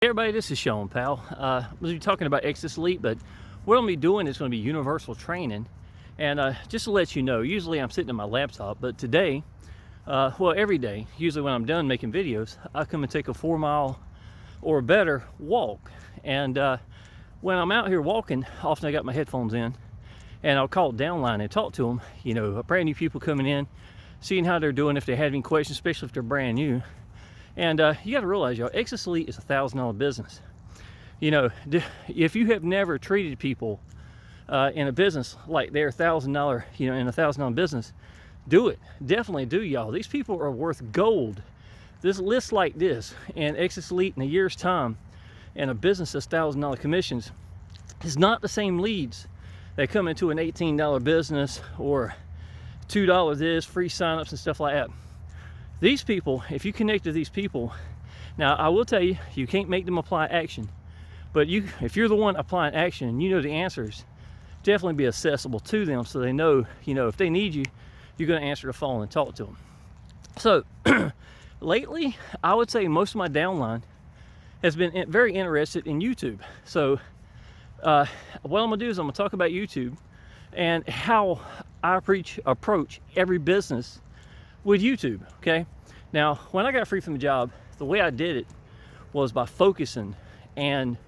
Hey everybody, this is Shawn, Powell. We'll be talking about Exitus Elite, but what I'm going to be doing is going to be universal training. And just to let you know, usually I'm sitting at my laptop, but today, well, every day, usually when I'm done making videos, I come and take a 4-mile or better walk. And when I'm out here walking, often I got my headphones in, and I'll call downline and talk to them, you know, brand new people coming in, seeing how they're doing, if they have any questions, especially if they're brand new. And you got to realize, y'all, Exitus Elite is a $1,000 business. You know, if you have never treated people in a business like they're $1,000, you know, in a $1,000 business, do it. Definitely do, y'all. These people are worth gold. This list like this and Exitus Elite in a year's time, and a business that's $1,000 commissions is not the same leads that come into an $18 business or $2 this, free signups and stuff like that. These people, if you connect to these people, now I will tell you, you can't make them apply action, but if you're the one applying action and you know the answers, definitely be accessible to them so they know, you know, if they need you, you're going to answer the phone and talk to them. So lately, I would say most of my downline has been very interested in YouTube. So what I'm going to do is I'm going to talk about YouTube and how I approach every business with YouTube. Okay, now when I got free from the job, the way I did it was by focusing and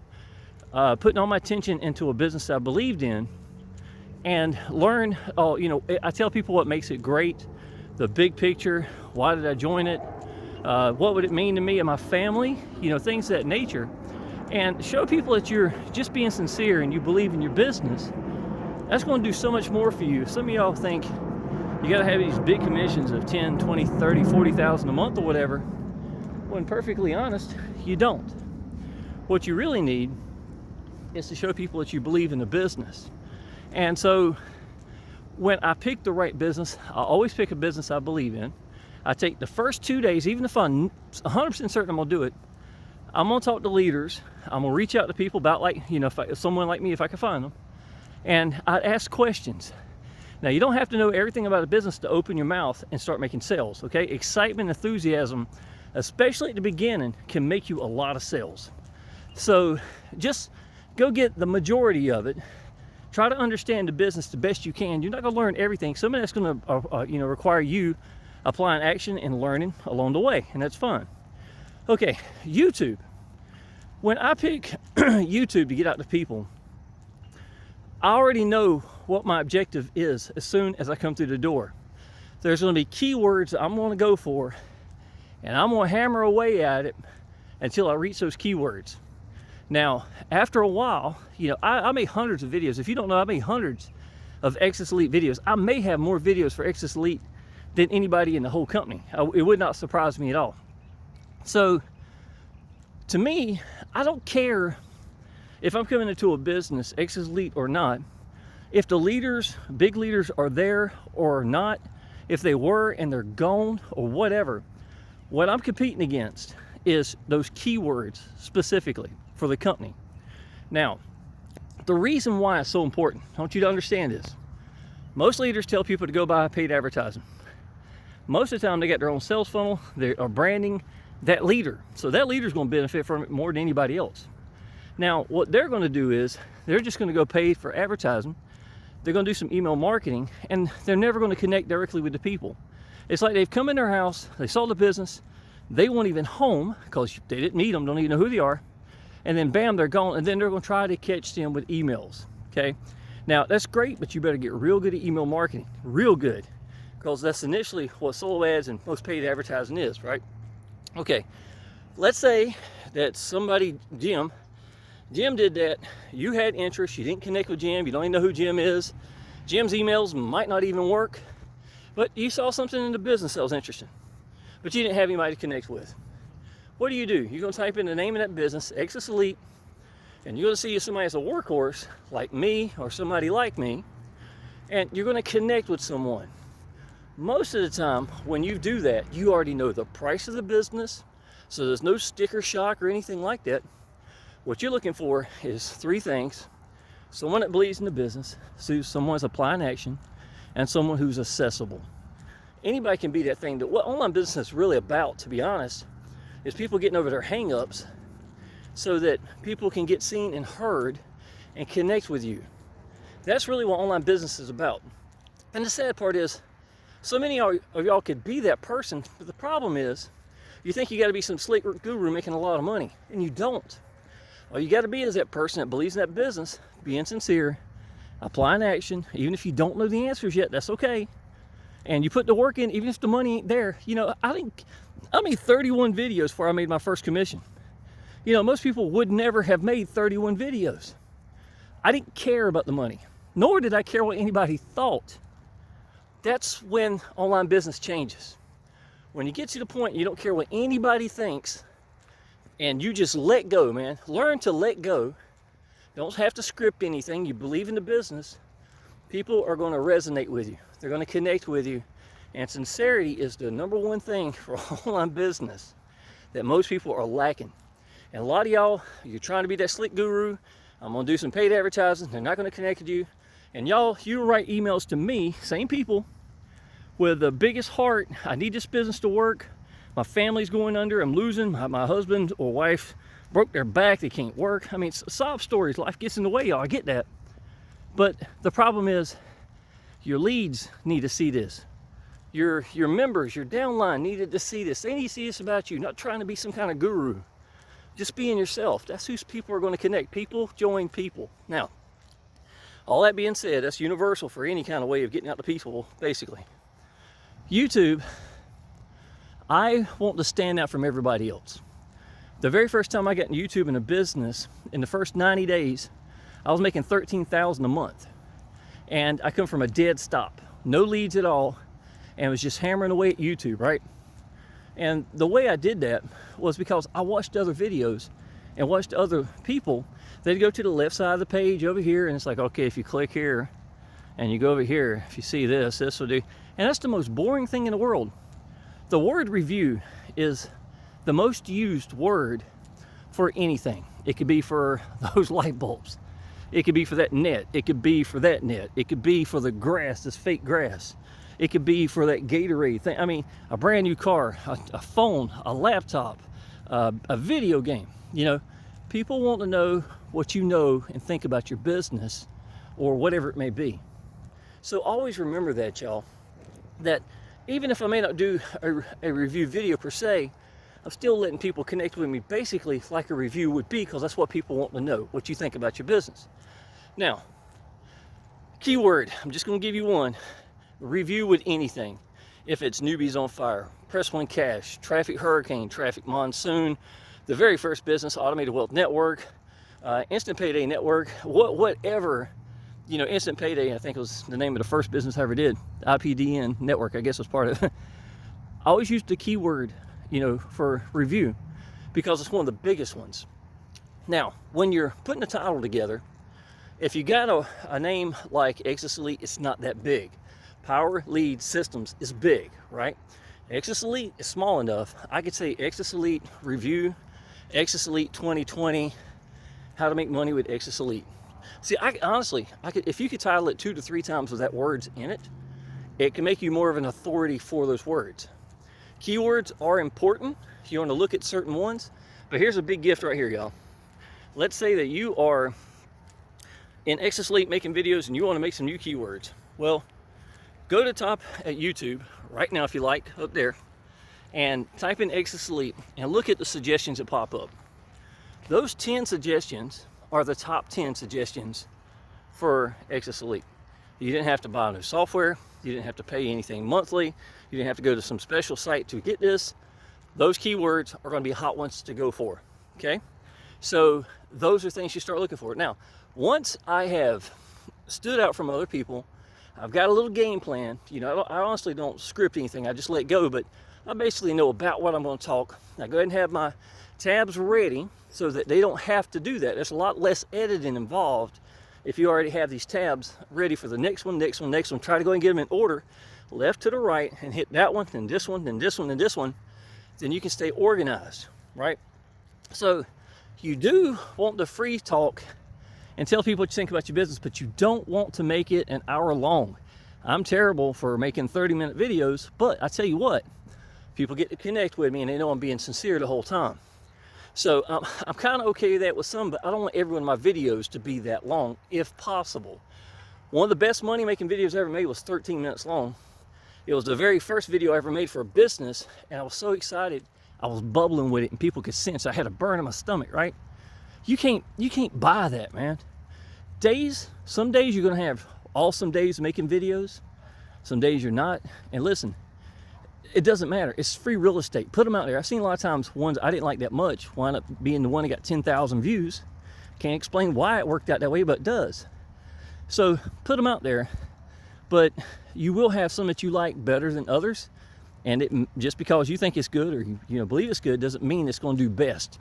putting all my attention into a business I believed in, and learn, you know, I tell people what makes it great, the big picture, why did I join it, what would it mean to me and my family, you know, things of that nature, and show people that you're just being sincere and you believe in your business. That's going to do so much more for you. Some of y'all think you got to have these big commissions of 10, 20, 30, 40,000 a month or whatever. When perfectly honest, you don't. What you really need is to show people that you believe in the business. And so when I pick the right business, I always pick a business I believe in. I take the first 2 days, even if I'm 100% certain I'm going to do it, I'm going to talk to leaders. I'm going to reach out to people about, like, you know, if someone like me, if I can find them. And I ask questions. Now, you don't have to know everything about a business to open your mouth and start making sales, okay? Excitement, enthusiasm, especially at the beginning, can make you a lot of sales. So just go get the majority of it. Try to understand the business the best you can. You're not going to learn everything. Some of that's going to you know, require you applying action and learning along the way, and that's fun. Okay, YouTube. When I pick YouTube to get out to people, I already know what my objective is as soon as I come through the door. There's going to be keywords that I'm going to go for, and I'm going to hammer away at it until I reach those keywords. Now, after a while, you know, I made hundreds of videos. If you don't know, I made hundreds of Exitus Elite videos. I may have more videos for Exitus Elite than anybody in the whole company. It would not surprise me at all. So, to me, I don't care if I'm coming into a business, Exitus Elite or not, if the leaders, big leaders, are there or not, if they were and they're gone or whatever. What I'm competing against is those keywords specifically for the company. Now, the reason why it's so important, I want you to understand this. Most leaders tell people to go buy paid advertising. Most of the time they got their own sales funnel, they are branding that leader. So that leader's going to benefit from it more than anybody else. Now, what they're going to do is they're just going to go pay for advertising. They're going to do some email marketing, and they're never going to connect directly with the people. It's like they've come in their house, they saw the business, they weren't even home because they didn't meet them, don't even know who they are, and then bam, they're gone, and then they're going to try to catch them with emails, okay? Now, that's great, but you better get real good at email marketing, real good, because that's initially what solo ads and most paid advertising is, right? Okay, let's say that somebody, Jim did that, you had interest, you didn't connect with Jim, you don't even know who Jim is, Jim's emails might not even work, but you saw something in the business that was interesting, but you didn't have anybody to connect with. What do? You're going to type in the name of that business, Exitus Elite, and you're going to see if somebody has a workhorse like me or somebody like me, and you're going to connect with someone. Most of the time, when you do that, you already know the price of the business, so there's no sticker shock or anything like that. What you're looking for is 3 things: someone that believes in the business, someone who's applying action, and someone who's accessible. Anybody can be that thing. What online business is really about, to be honest, is people getting over their hang-ups so that people can get seen and heard and connect with you. That's really what online business is about. And the sad part is, so many of y'all could be that person, but the problem is, you think you got to be some slick guru making a lot of money, and you don't. All you got to be is that person that believes in that business, being sincere, applying action, even if you don't know the answers yet, that's okay. And you put the work in, even if the money ain't there. You know, I made 31 videos before I made my first commission. You know, most people would never have made 31 videos. I didn't care about the money, nor did I care what anybody thought. That's when online business changes. When you get to the point you don't care what anybody thinks, and you just let go, man. Learn to let go. Don't have to script anything. You believe in the business. People are going to resonate with you. They're going to connect with you. And sincerity is the number one thing for online business that most people are lacking. And a lot of y'all, you're trying to be that slick guru. I'm going to do some paid advertising. They're not going to connect with you. And y'all, you write emails to me, same people, with the biggest heart. I need this business to work. My family's going under. I'm losing. My husband or wife broke their back. They can't work. I mean, sob stories. Life gets in the way, y'all. I get that. But the problem is, your leads need to see this. Your members, your downline needed to see this. They need to see this about you, not trying to be some kind of guru. Just being yourself. That's who people are going to connect. People join people. Now, all that being said, that's universal for any kind of way of getting out to people, basically. YouTube, I want to stand out from everybody else. The very first time I got in YouTube in a business, in the first 90 days, I was making $13,000 a month. And I come from a dead stop. No leads at all. And was just hammering away at YouTube, right? And the way I did that was because I watched other videos and watched other people. They'd go to the left side of the page over here, and it's like, okay, if you click here and you go over here, if you see this, this will do. And that's the most boring thing in the world. The word review is the most used word for anything. It could be for those light bulbs. It could be for that net. It could be for that net. It could be for the grass, this fake grass. It could be for that Gatorade thing. I mean, a brand new car, a phone, a laptop, a video game. You know, people want to know what you know and think about your business or whatever it may be. So always remember that, y'all, that even if I may not do a review video per se, I'm still letting people connect with me basically like a review would be, because that's what people want to know, what you think about your business. Now, keyword, I'm just going to give you one. Review with anything. If it's newbies on fire, press one cash, traffic hurricane, traffic monsoon, the very first business, automated wealth network, instant payday network, whatever, you know, instant payday, I think was the name of the first business I ever did. IPDN network, I guess, was part of it. I always used the keyword, you know, for review because it's one of the biggest ones. Now, when you're putting a title together, if you got a name like Exitus Elite, it's not that big. Power Lead Systems is big, right? Exitus Elite is small enough. I could say Exitus Elite Review, Exitus Elite 2020, How to Make Money with Exitus Elite. See, honestly, if you could title it 2 to 3 times with that words in it, it can make you more of an authority for those words. Keywords are important. You want to look at certain ones, but here's a big gift right here, y'all. Let's say that you are in Exitus Elite making videos and you want to make some new keywords. Well, go to the top at YouTube right now if you like, up there, and type in Exitus Elite and look at the suggestions that pop up. Those 10 suggestions are the top 10 suggestions for Exitus Elite. You didn't have to buy new software. You didn't have to pay anything monthly. You didn't have to go to some special site to get this. Those keywords are going to be hot ones to go for, okay? So those are things you start looking for. Now, once I have stood out from other people, I've got a little game plan. You know, I honestly don't script anything. I just let go, but I basically know about what I'm going to talk. I go ahead and have my tabs ready so that they don't have to do that. There's a lot less editing involved if you already have these tabs ready for the next one, next one, next one. Try to go and get them in order, left to the right, and hit that one, then this one, then this one, then this one. Then you can stay organized, right? So you do want the free talk and tell people what you think about your business, but you don't want to make it an hour long. I'm terrible for making 30-minute videos, but I tell you what, people get to connect with me and they know I'm being sincere the whole time. So I'm kind of okay with that with some, but I don't want every one of my videos to be that long if possible. One of the best money making videos I ever made was 13 minutes long. It was the very first video I ever made for a business, and I was so excited. I was bubbling with it, and people could sense I had a burn in my stomach, right? You can't buy that, man. Some days you're gonna have awesome days making videos, some days you're not. And listen, it doesn't matter. It's free real estate. Put them out there. I've seen a lot of times ones I didn't like that much wind up being the one that got 10,000 views. Can't explain why it worked out that way, but it does. So put them out there, but you will have some that you like better than others. And just because you think it's good or you believe it's good doesn't mean it's going to do best.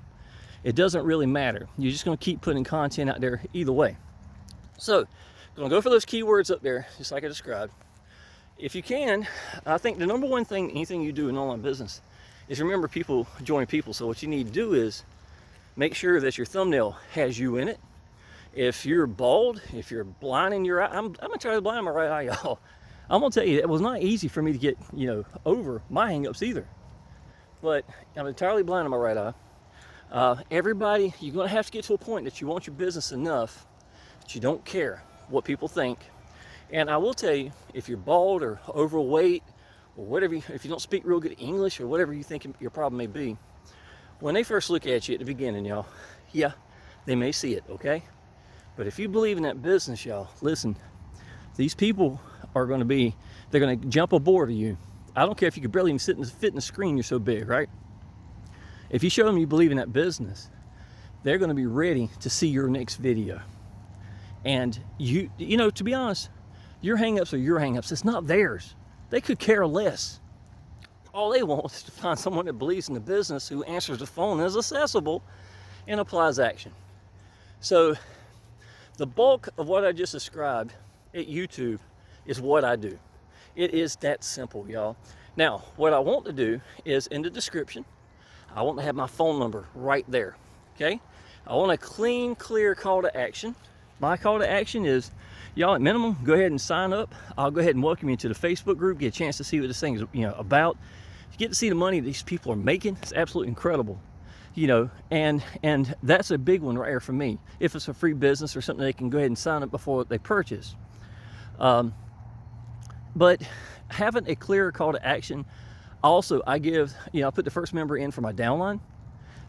It doesn't really matter. You're just going to keep putting content out there either way. So, going to go for those keywords up there, just like I described. If you can, I think the number one thing, anything you do in online business, is remember people join people. So what you need to do is make sure that your thumbnail has you in it. If you're bald, if you're blind in your eye, I'm entirely blind in my right eye, y'all. I'm gonna tell you, it was not easy for me to get, over my hangups either. But I'm entirely blind in my right eye. Everybody, you're gonna have to get to a point that you want your business enough that you don't care what people think. And I will tell you, if you're bald or overweight or whatever, if you don't speak real good English or whatever you think your problem may be, when they first look at you at the beginning, y'all, yeah, they may see it, okay? But if you believe in that business, y'all, listen, these people are going to be, they're going to jump aboard of you. I don't care if you could barely even fit in the screen, you're so big, right? If you show them you believe in that business, they're going to be ready to see your next video. And to be honest, your hangups are your hangups. It's not theirs. They could care less. All they want is to find someone that believes in the business, who answers the phone, is accessible, and applies action. So the bulk of what I just described at YouTube is what I do. It is that simple, y'all. Now, what I want to do is in the description, I want to have my phone number right there, okay? I want a clean, clear call to action. My call to action is, y'all, at minimum, go ahead and sign up. I'll go ahead and welcome you to the Facebook group, get a chance to see what this thing is, about. You get to see the money these people are making. It's absolutely incredible, and that's a big one right here for me. If it's a free business or something, they can go ahead and sign up before they purchase. But having a clear call to action, also I give, I put the first member in for my downline.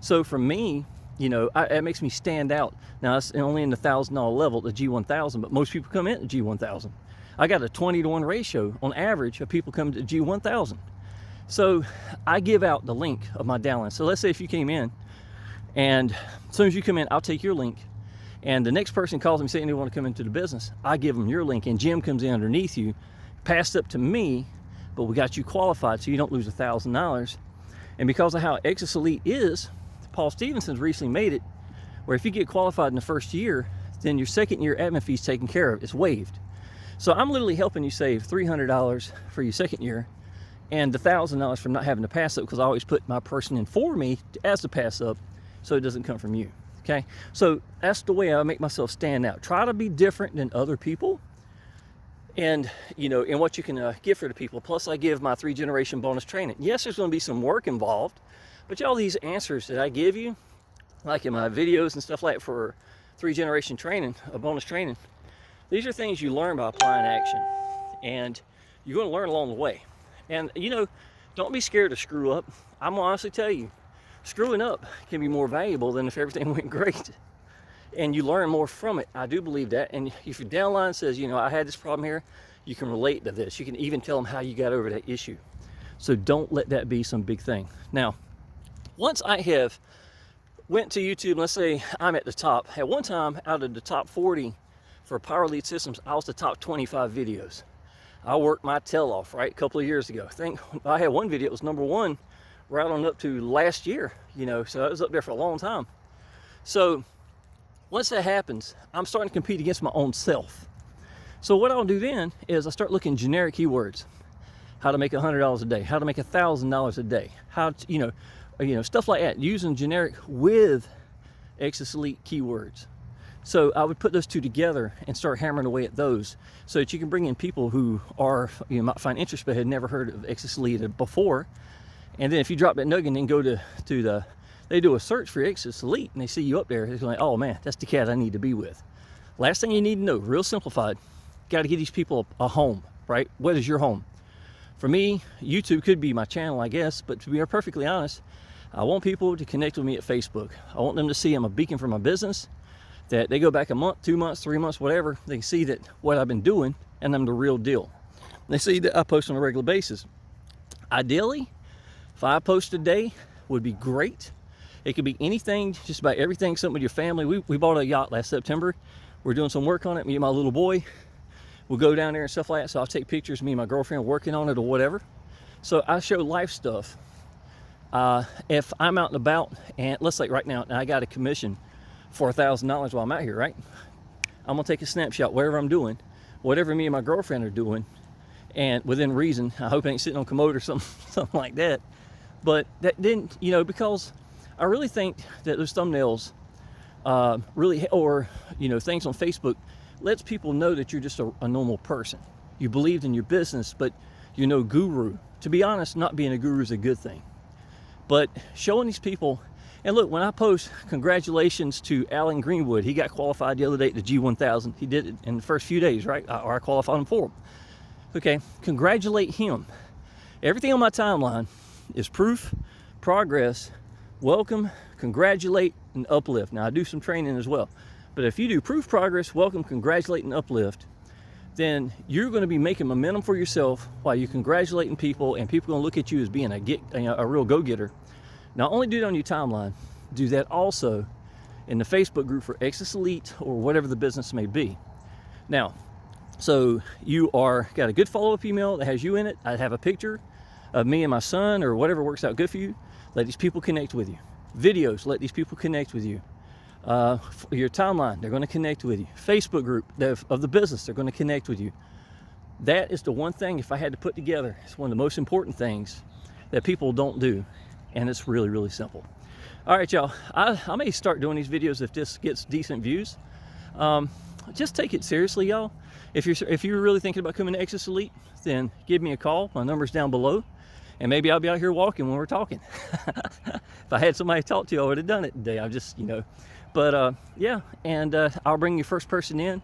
So for me, it makes me stand out. Now it's only in the $1,000 level, the G1000, but most people come in at the G1000. I got a 20-to-1 ratio on average of people coming to G1000. So I give out the link of my downline. So let's say if you came in, and as soon as you come in, I'll take your link, and the next person calls me saying they want to come into the business, I give them your link, and Jim comes in underneath you, passed up to me, but we got you qualified so you don't lose $1,000. And because of how Exitus Elite is, Paul Stevenson's recently made it where if you get qualified in the first year, then your second year admin fee's taken care of. It's waived. So I'm literally helping you save $300 for your second year and the $1,000 from not having to pass up, because I always put my person in for me as the pass up so it doesn't come from you. Okay, so that's the way I make myself stand out. Try to be different than other people, and in what you can give for the people. Plus I give my 3-generation bonus training. Yes, there's going to be some work involved, but all these answers that I give you, like in my videos and stuff like that for 3-generation training, a bonus training, these are things you learn by applying action, and you're going to learn along the way. And don't be scared to screw up. I'm gonna honestly tell you, screwing up can be more valuable than if everything went great, and you learn more from it. I do believe that. And if your downline says, I had this problem here, you can relate to this. You can even tell them how you got over that issue. So don't let that be some big thing. Now, once I have went to YouTube, let's say I'm at the top. At one time, out of the top 40 for Powell Elite Systems, I was the top 25 videos. I worked my tail off, right, a couple of years ago. I think I had one video, it was #1 right on up to last year, so I was up there for a long time. So once that happens, I'm starting to compete against my own self. So what I'll do then is I start looking generic keywords. How to make $100 a day, how to make $1,000 a day, how to, stuff like that, using generic with Exitus Elite keywords. So I would put those two together and start hammering away at those, so that you can bring in people who are, might find interest but had never heard of Exitus Elite before. And then if you drop that nugget and then go to the they do a search for Exitus Elite and they see you up there. They're like, oh man, that's the cat I need to be with. Last thing you need to know, real simplified, got to get these people a home, right? What is your home? For me, YouTube could be my channel, I guess, but to be perfectly honest, I want people to connect with me at Facebook. I want them to see I'm a beacon for my business, that they go back a month, 2 months, 3 months, whatever, they see that what I've been doing and I'm the real deal. They see that I post on a regular basis. Ideally, 5 posts a day would be great. It could be anything, just about everything, something with your family. We bought a yacht last September. We're doing some work on it, me and my little boy. We'll go down there and stuff like that, so I'll take pictures of me and my girlfriend working on it or whatever. So I show life stuff. If I'm out and about, and let's say right now, I got a commission for $1,000 while I'm out here, right? I'm gonna take a snapshot, whatever I'm doing, whatever me and my girlfriend are doing, and within reason. I hope I ain't sitting on a commode or something like that. But that didn't, you know, because I really think that those thumbnails really, or, you know, things on Facebook lets people know that you're just a normal person. You believed in your business, but you're no guru. To be honest, not being a guru is a good thing. But showing these people, and look, when I post congratulations to Alan Greenwood, he got qualified the other day at the G1000. He did it in the first few days, right? Or I qualified him for him. Okay, congratulate him. Everything on my timeline is proof, progress, welcome, congratulate, and uplift. Now I do some training as well. But if you do proof, progress, welcome, congratulate, and uplift, then you're going to be making momentum for yourself while you're congratulating people, and people are going to look at you as being a real go-getter. Not only do it on your timeline, do that also in the Facebook group for Exitus Elite or whatever the business may be. Now, so you got a good follow-up email that has you in it. I have a picture of me and my son or whatever works out good for you. Let these people connect with you. Videos, let these people connect with you. Your timeline, they're going to connect with you. Facebook group of the business, they're going to connect with you. That is the one thing, if I had to put together, it's one of the most important things that people don't do, and it's really, really simple. All right, y'all, I may start doing these videos if this gets decent views. Just take it seriously, y'all. If you're really thinking about coming to Exitus Elite, then give me a call. My number's down below, and maybe I'll be out here walking when we're talking. If I had somebody to talk to, I would have done it today. I'm just, you know. But yeah, and I'll bring you first person in.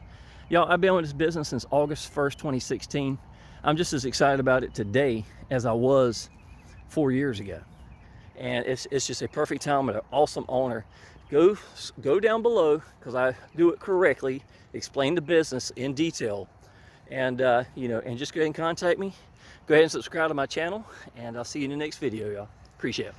Y'all, I've been with this business since August 1st, 2016. I'm just as excited about it today as I was 4 years ago. And it's just a perfect time with an awesome owner. Go down below, because I do it correctly, explain the business in detail. And, you know, and just go ahead and contact me. Go ahead and subscribe to my channel, and I'll see you in the next video, y'all. Appreciate it.